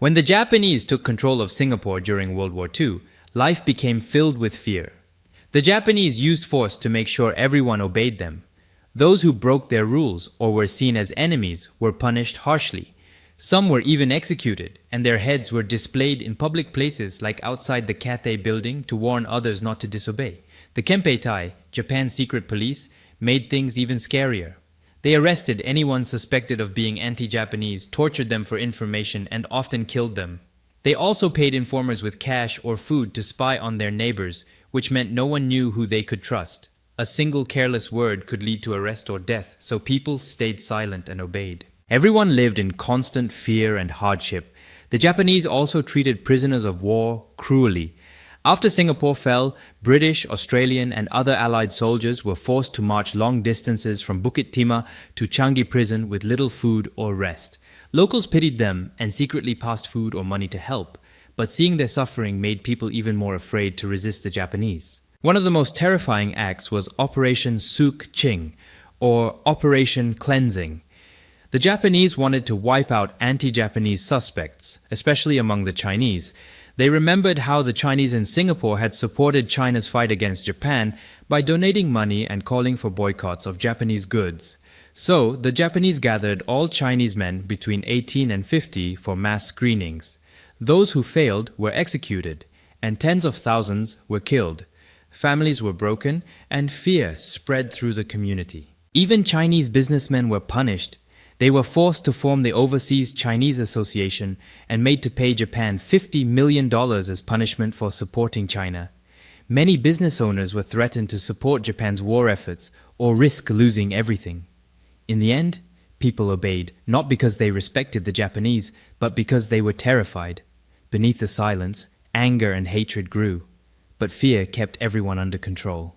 When the Japanese took control of Singapore during World War II, life became filled with fear. The Japanese used force to make sure everyone obeyed them. Those who broke their rules or were seen as enemies were punished harshly. Some were even executed, and their heads were displayed in public places like outside the Cathay building to warn others not to disobey. The Kempeitai, Japan's secret police, made things even scarier. They arrested anyone suspected of being anti-Japanese, tortured them for information, and often killed them. They also paid informers with cash or food to spy on their neighbors, which meant no one knew who they could trust. A single careless word could lead to arrest or death, so people stayed silent and obeyed. Everyone lived in constant fear and hardship. The Japanese also treated prisoners of war cruelly. After Singapore fell, British, Australian, and other Allied soldiers were forced to march long distances from Bukit Timah to Changi prison with little food or rest. Locals pitied them and secretly passed food or money to help, but seeing their suffering made people even more afraid to resist the Japanese. One of the most terrifying acts was Operation Sook Ching, or Operation Cleansing. The Japanese wanted to wipe out anti-Japanese suspects, especially among the Chinese. They remembered how the Chinese in Singapore had supported China's fight against Japan by donating money and calling for boycotts of Japanese goods. So, the Japanese gathered all Chinese men between 18 and 50 for mass screenings. Those who failed were executed, and tens of thousands were killed. Families were broken, and fear spread through the community. Even Chinese businessmen were punished. They were forced to form the Overseas Chinese Association and made to pay Japan $50 million as punishment for supporting China. Many business owners were threatened to support Japan's war efforts or risk losing everything. In the end, people obeyed, not because they respected the Japanese, but because they were terrified. Beneath the silence, anger and hatred grew, but fear kept everyone under control.